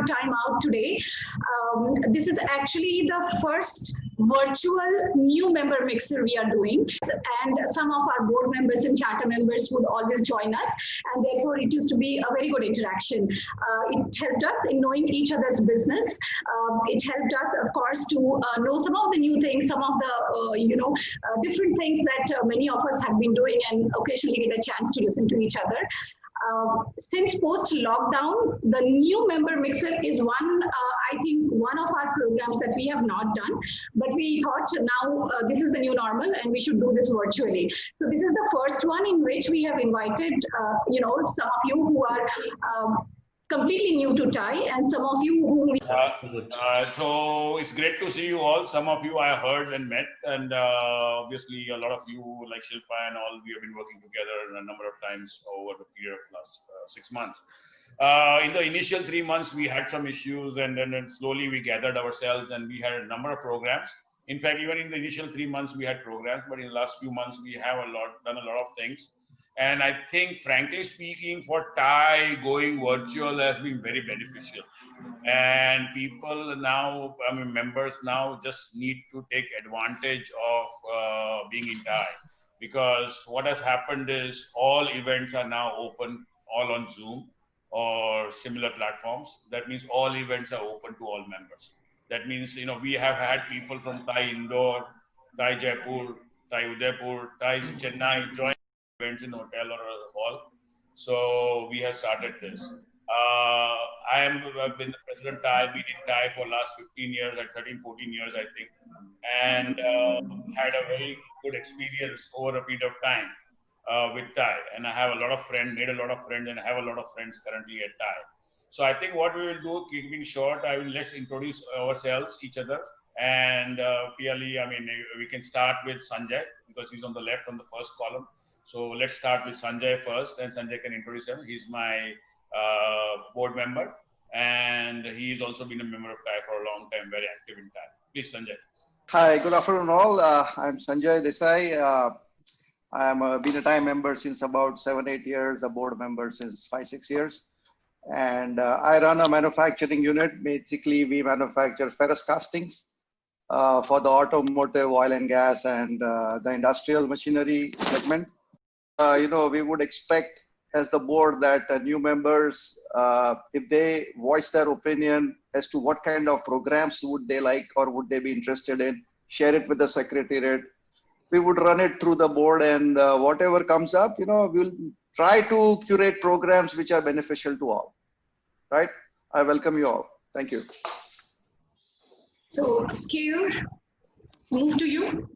time out today. This is actually the first virtual new member mixer we are doing, and some of our board members and charter members would always join us, and therefore it used to be a very good interaction. It helped us in knowing each other's business. It helped us, of course, to know some of the new things, some of the different things that many of us have been doing, and occasionally get a chance to listen to each other. Since post-lockdown, the new member mixer is I think one of our programs that we have not done, but we thought now this is the new normal and we should do this virtually. So this is the first one in which we have invited, some of you who are completely new to TiE, and some of you who so it's great to see you all. Some of you I heard and met, and obviously a lot of you like Shilpa and all, we have been working together a number of times over the period of last 6 months. In the initial 3 months, we had some issues, and then slowly we gathered ourselves, and we had a number of programs. In fact, even in the initial 3 months, we had programs, but in the last few months, we have done a lot of things. And I think, frankly speaking, for TiE, going virtual has been very beneficial. And people now, members now just need to take advantage of being in TiE. Because what has happened is all events are now open, all on Zoom or similar platforms. That means all events are open to all members. That means, we have had people from TiE Indore, TiE Jaipur, TiE Udaipur, TiE Chennai join events in a hotel or a hall. So we have started this. I've been the president of TiE, been in TiE for last 15 years, like 13, 14 years, I think. And had a very good experience over a period of time with TiE. And I have a lot of friends, made a lot of friends, and I have a lot of friends currently at TiE. So I think what we will do, keeping short, let's introduce ourselves, each other. And clearly, we can start with Sanjay, because he's on the left on the first column. So let's start with Sanjay first, and Sanjay can introduce him. He's my board member, and he's also been a member of TiE for a long time, very active in TiE. Please, Sanjay. Hi, good afternoon all. I'm Sanjay Desai. I'm been a TiE member since about 7-8 years, a board member since 5-6 years. And I run a manufacturing unit. Basically, we manufacture ferrous castings for the automotive, oil and gas, and the industrial machinery segment. We would expect as the board that new members, if they voice their opinion as to what kind of programs would they like or would they be interested in, share it with the secretariat. We would run it through the board, and whatever comes up, we'll try to curate programs which are beneficial to all. Right? I welcome you all. Thank you. So, Keyur, move to you.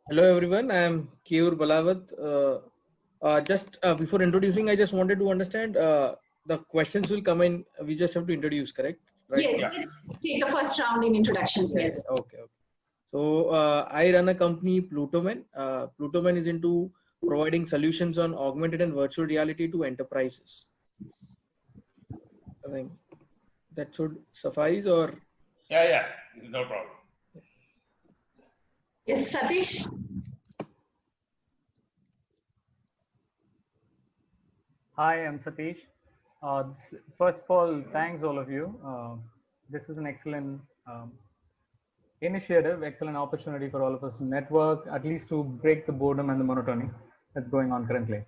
Hello everyone, I am Keyur Balawat. Just before introducing, I just wanted to understand the questions will come in. We just have to introduce, correct? Right? Yes, let's take the first round in introductions. Yes. Okay. So I run a company, Plutoman. Plutoman is into providing solutions on augmented and virtual reality to enterprises. I think that should suffice, or? Yeah, no problem. Yes, Satish. Hi, I'm Satish. First of all, thanks all of you. This is an excellent initiative, excellent opportunity for all of us to network, at least to break the boredom and the monotony that's going on currently.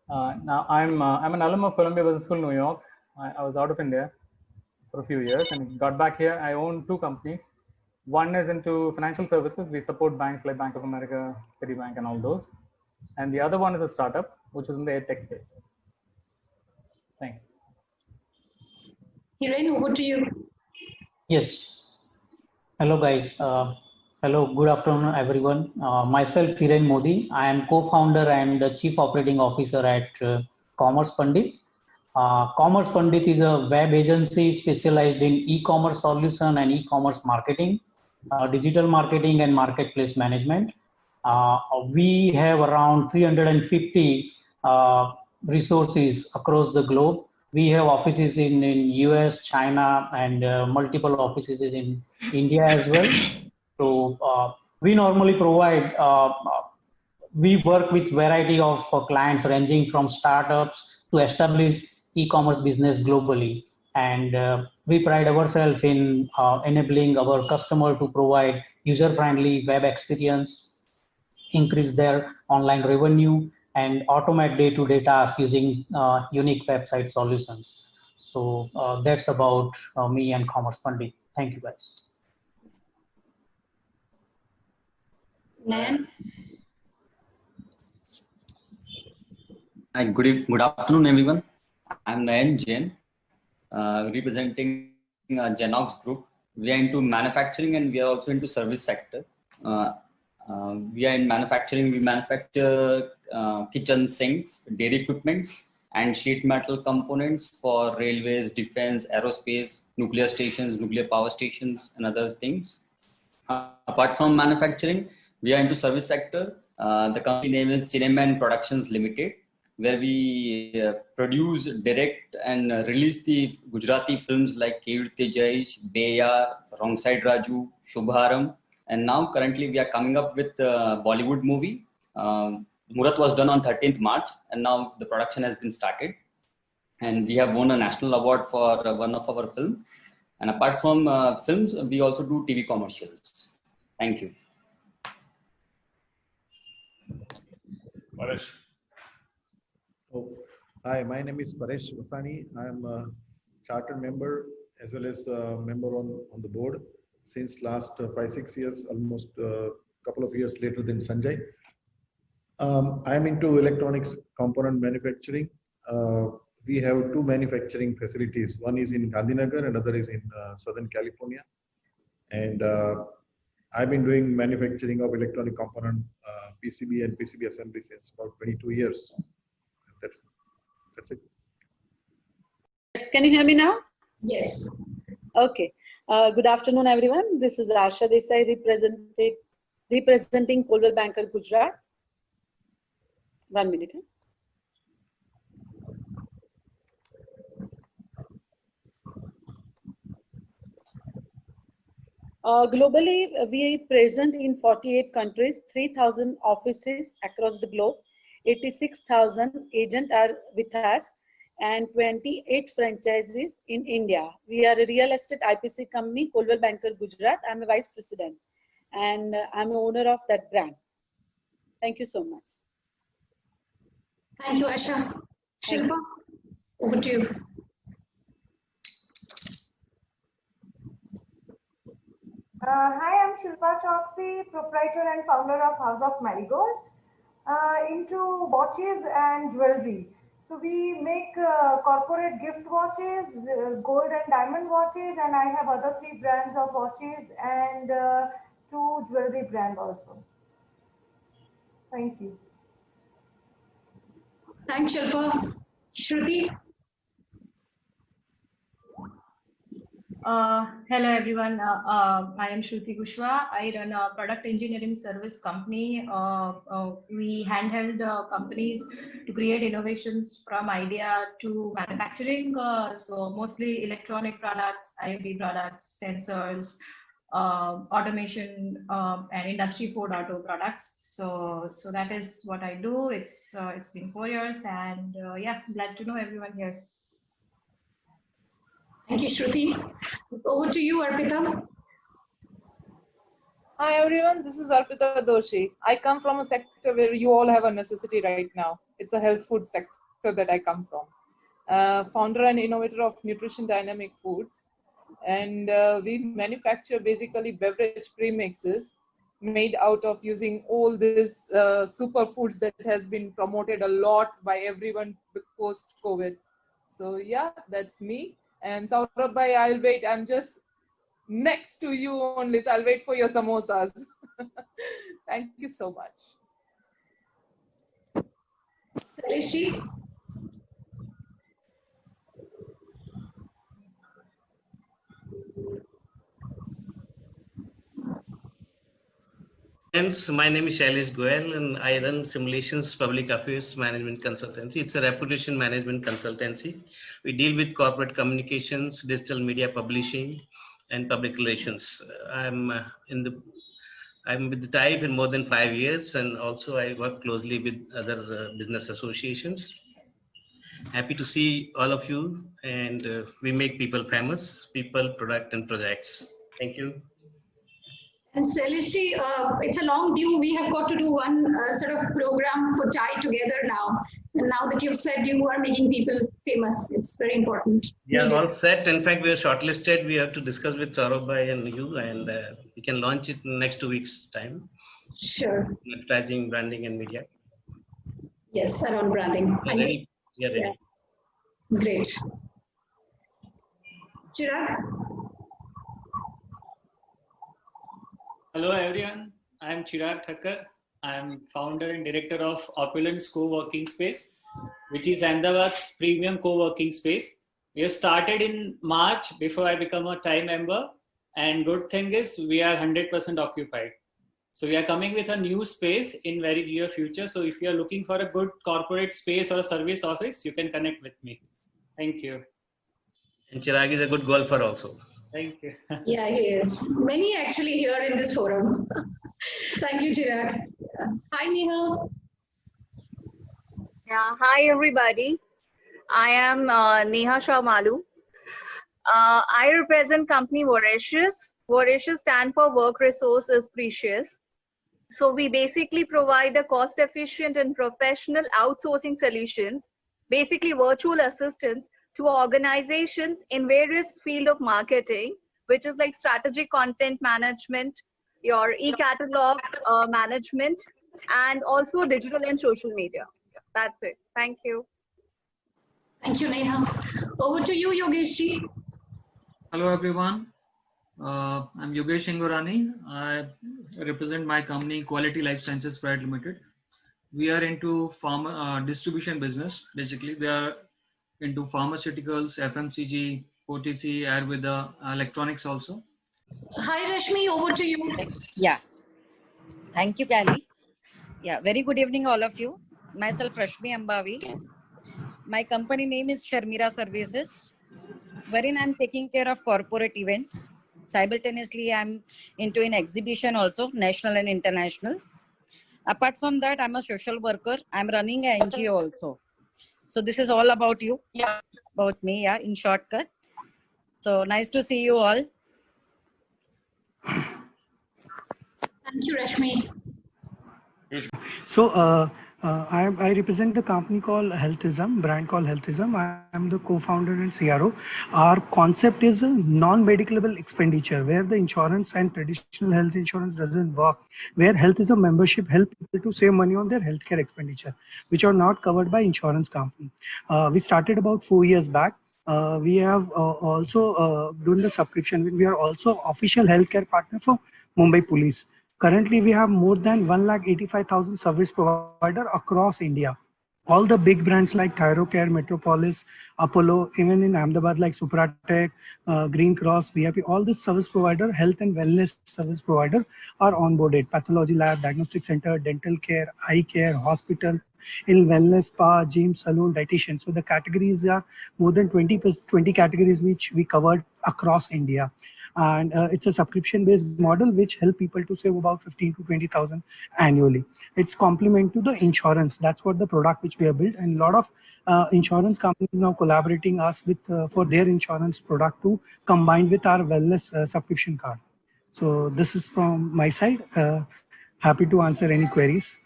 Now, I'm an alum of Columbia Business School, New York. I was out of India for a few years and got back here. I own 2 companies. One is into financial services. We support banks like Bank of America, Citibank, and all those. And the other one is a startup, which is in the edtech space. Thanks. Hiren, over to you. Yes. Hello, guys. Hello, good afternoon, everyone. Myself, Hiren Modi. I am co-founder and the chief operating officer at Commerce Pandit. Commerce Pandit is a web agency specialized in e-commerce solution and e-commerce marketing, digital marketing and marketplace management. We have around 350 resources across the globe. We have offices in US, China, and multiple offices in India as well. So we normally provide, we work with variety of clients ranging from startups to establish e-commerce business globally. And we pride ourselves in enabling our customer to provide user-friendly web experience, increase their online revenue, and automate day-to-day tasks using unique website solutions. So that's about me and Commerce Funding. Thank you, guys. Nan? Hi, good afternoon, everyone. I'm Nayan Jain, representing Genox Group. We are into manufacturing and we are also into service sector. We are in manufacturing. We manufacture kitchen sinks, dairy equipments, and sheet metal components for railways, defense, aerospace, nuclear stations, nuclear power stations, and other things. Apart from manufacturing, we are into service sector. The company name is Cineman Productions Limited, where we produce, direct, and release the Gujarati films like Keerti Jaish, Beya, Wrong Side Raju, Shubharam, and now currently we are coming up with a Bollywood movie. Murat was done on 13th March, and now the production has been started. And we have won a national award for one of our film. And apart from films, we also do TV commercials. Thank you. Paresh. Oh, hi, my name is Paresh Vasani. I am a chartered member as well as a member on the board since last 5-6 years, almost a couple of years later than Sanjay. I am into electronics component manufacturing. We have two manufacturing facilities. One is in Gandhinagar, another is in Southern California. And I've been doing manufacturing of electronic component PCB and PCB assembly since about 22 years. That's it. Yes, can you hear me now? Yes. Okay. Good afternoon, everyone. This is Asha Desai representing Coldwell Banker Gujarat. 1 minute. Globally, we are present in 48 countries, 3,000 offices across the globe, 86,000 agents are with us, and 28 franchises in India. We are a real estate IPC company, Coldwell Banker Gujarat. I'm a vice president, and I'm an owner of that brand. Thank you so much. Thank you, Asha. Shilpa, over to you. Hi, I'm Shilpa Choksi, proprietor and founder of House of Marigold, into watches and jewelry. So we make corporate gift watches, gold and diamond watches, and I have other 3 brands of watches and 2 jewelry brands also. Thank you. Thanks, Shilpa. Shruti? Hello everyone, I am Shruti Kushwa. I run a product engineering service company. We handheld companies to create innovations from idea to manufacturing. So mostly electronic products, IoT products, sensors, automation, and industry 4.0 products. So that is what I do. It's been 4 years, and yeah, glad to know everyone here. Thank you, Shruti. Over to you, Arpita. Hi everyone, this is Arpita Doshi. I come from a sector where you all have a necessity right now. It's a health food sector that I come from. Founder and innovator of Nutrition Dynamic Foods. And we manufacture basically beverage premixes made out of using all these superfoods that has been promoted a lot by everyone post-COVID. So yeah, that's me. And Saurabh bhai, I'll wait. I'm just next to you only. So I'll wait for your samosas. Thank you so much. Saleshi? My name is Shailesh Goyal and I run Simulations Public Affairs Management Consultancy. It's a reputation management consultancy. We deal with corporate communications, digital media publishing, and public relations. I'm with the TIE for more than 5 years, and also I work closely with other business associations. Happy to see all of you, and we make people famous, people, product, and projects. Thank you. And Celestri, it's a long due. We have got to do one sort of program for TIE together now. And now that you've said you are making people famous, it's very important. We are all set. In fact, we are shortlisted. We have to discuss with Saurabh bhai and you, and we can launch it in next 2 weeks' time. Sure. Advertising, branding, and media. Yes, around branding. We are ready. We are ready. Yeah. Great. Chirag? Hello everyone, I am Chirag Thakkar. I am founder and director of Opulence Co-working Space, which is Ahmedabad's premium co-working space. We have started in March before I become a TIE member, and good thing is we are 100% occupied. So we are coming with a new space in very near future. So if you are looking for a good corporate space or a service office, you can connect with me. Thank you. And Chirag is a good golfer also. Thank you. Yeah, he is. Many actually here in this forum. Thank you, Chirag. Yeah. Hi, Neha. Yeah, hi everybody. I am Neha Shah Malu. I represent company Voracious. Voracious stand for Work Resource is Precious. So we basically provide a cost-efficient and professional outsourcing solutions, basically virtual assistants to organizations in various field of marketing, which is like strategic content management, your e-catalog management, and also digital and social media. That's it. Thank you. Thank you, Neha. Over to you, Yogesh ji. Hello everyone. I'm Yogesh Ingorani. I represent my company Quality Life Sciences Private Limited. We are into pharma distribution business. Basically, we are into pharmaceuticals, FMCG, OTC, Ayurveda, electronics also. Hi, Rashmi, over to you. Yeah. Thank you, Kali. Yeah, very good evening, all of you. Myself, Rashmi Ambavi. My company name is Sharmira Services, wherein I'm taking care of corporate events. Simultaneously, I'm into an exhibition also, national and international. Apart from that, I'm a social worker. I'm running an NGO also. So this is all about you, about me, yeah, in shortcut. So nice to see you all. Thank you, Rashmi. So I represent the company called Healthism, brand called Healthism. I am the co-founder and CRO. Our concept is a non-medicalable expenditure where the insurance and traditional health insurance doesn't work, where Healthism membership help people to save money on their healthcare expenditure, which are not covered by insurance company. We started about 4 years back. We have also done the subscription. We are also official healthcare partner for Mumbai Police. Currently, we have more than 185,000 service providers across India. All the big brands like Thyrocare, Metropolis, Apollo, even in Ahmedabad like Supratech, Green Cross, VIP, all the service provider, health and wellness service provider are onboarded. Pathology lab, diagnostic center, dental care, eye care, hospital, in wellness, spa, gym, salon, dietitian. So the categories are more than 20 categories which we covered across India. And it's a subscription-based model which help people to save about 15 to 20,000 annually. It's complement to the insurance. That's what the product which we have built, and a lot of insurance companies now collaborating us with for their insurance product to combine with our wellness subscription card. So this is from my side. Happy to answer any queries.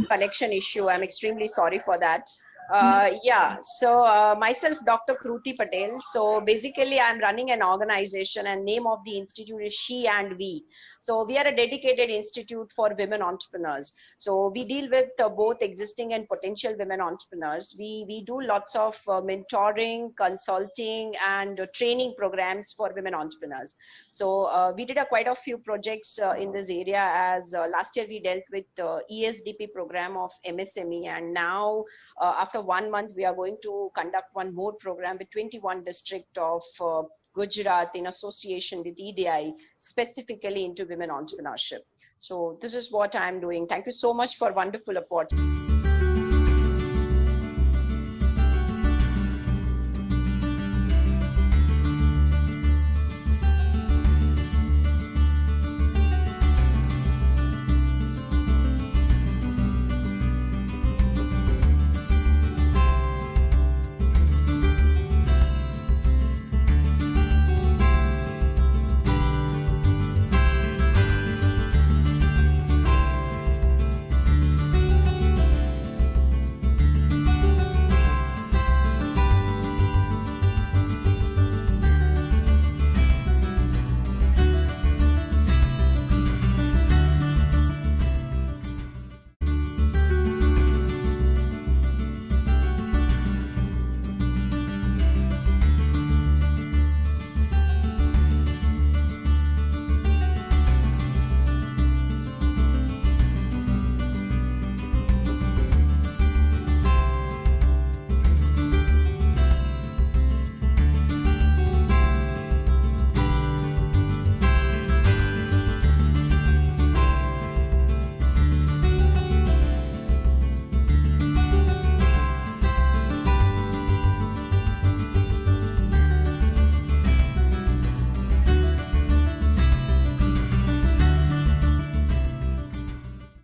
Connection issue. I'm extremely sorry for that. Yeah, so myself, Dr. Kruti Patel. So basically, I'm running an organization, and name of the institute is She and We. So we are a dedicated institute for women entrepreneurs. So we deal with both existing and potential women entrepreneurs. We do lots of mentoring, consulting, and training programs for women entrepreneurs. So we did quite a few projects in this area, as last year we dealt with ESDP program of MSME, and now after 1 month we are going to conduct one more program with 21 district of Gujarat in association with EDI, specifically into women entrepreneurship. So this is what I'm doing. Thank you so much for wonderful opportunity.